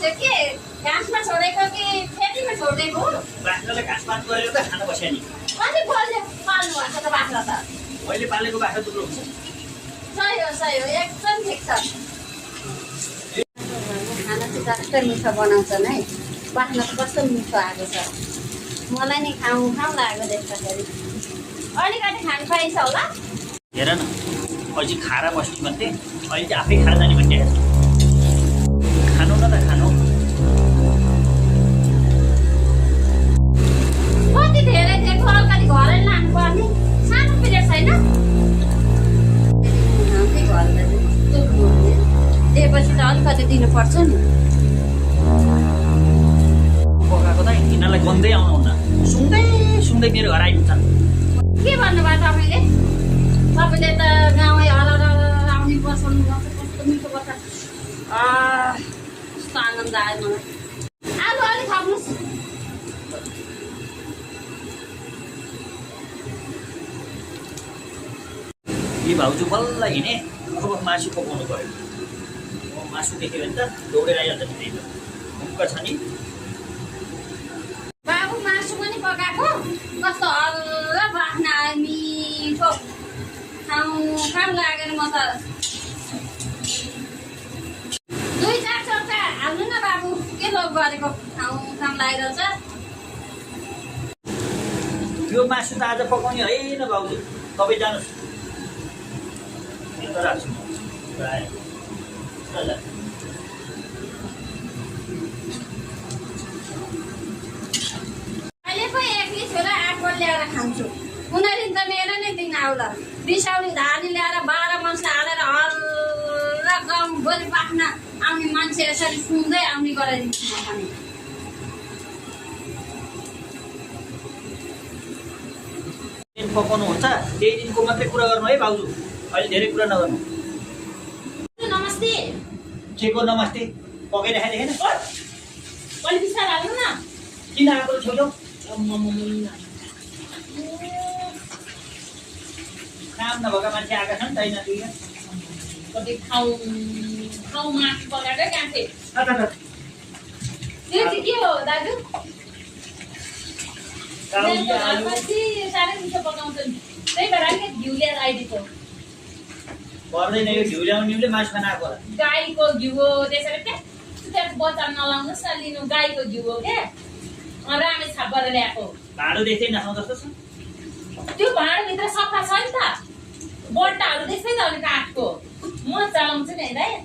चाहिँ के घाँसमा छोडेको कि खेतीमा छोडेको? बाख्राले घाँसपात गरेर त खान बस्यो नि। कति बलले पाल्नु भएको त बाख्रा त? मैले पालेको बाख्रा दुब्लो हुन्छ। सही हो एकदम ठिक छ। खाना चाहिँ कस्तो मिठो बनाउँछन् है। बाख्रा त कस्तो मिठो आएको छ। मलाई नि खाउँ लागेको देख्दाखेरि। अलिकति खानु पाइन्छ होला? हेर न, अझै खाएर बस्ने भन्थे, अहिले चाहिँ आफै खाएर जाने भन्ने। खानु न त खानु। कति धेरै दिएको अलिकति घरै लानु पर्ने। सानो प्लेट छैन? दिएपछि त अलिकति दिनुपर्छ नि। पकाएको त यिनीहरूलाई गन्दै आउनुहुन्न। सुँगै मेरो घर आइपुग्छन्। के भन्नुभयो तपाईँले? तपाईँले त गाउँै हराएर आउने बसाउनु गर्छ। कस्तो मिठो गर्छ। कस्तो आनन्द आयो मलाई। आलु अलिक थप्नुहोस्। यी भाउजू बल्ल हिँडे, अब मासु पकाउनु पऱ्यो। मासु देख्यो भने त दौडेर आइहाल्छ नि। भुक्क छ नि। बाबु मासु पनि पकाएको? कस्तो हल्ला बाख्ना आयो मिठो। खाउँ लागेर म त 2-4 चम्चा हाल्नु न बाबु। के लोभ गरेको? खाउँ लागिरहेछ। यो मासु त आज पकाउने होइन भाउजू। तपाईँ जानुहोस्। यता राख्छु म। अहिले पो एक्लै छोरा आफू ल्याएर खान्छु। उनीहरूले त मेरो नै दिन आउला। बिसाउने धानी ल्याएर 12 मसला हालेर हल्ला गाउँभरि बाख्ना आउने मान्छे यसरी सुन्दै आउने गराइदिन्छु म पनि। दिन पकाउनु हुन्छ, त्यही दिनको मात्रै कुरा गर्नु है भाउजू। अहिले धेरै कुरा नगर्नु। नमस्ते। के को नमस्ते? पकाइराखेको देखेन? अलि बिस्तार हाल्नु न। किन आएको छेउछाउ? काम नभएका मान्छे आएका छन् छैन दुईजना। कति खाउँ मासु पकाएकै काँचे। त्यो चाहिँ के हो दाजु? साह्रै मिठो पकाउँछ नि। त्यही भएर अलिकति घिउ ल्याएर आइदिएको। पर्दैन, यो घिउ ल्याउनेले मासु खान आएको होला। गाईको घिउ हो, त्यसरी त्यहाँ बच्चा नलाउनुहोस् न। लिनु गाईको घिउ हो क्या। रामे छापबाट ल्याएको। भाँडो देख्दै नखाउँ जस्तो छ। त्यो भाँडोभित्र सफा छ नि त। बट्टाहरू देख्दै त अनि काठको। म चलाउँछु नि है।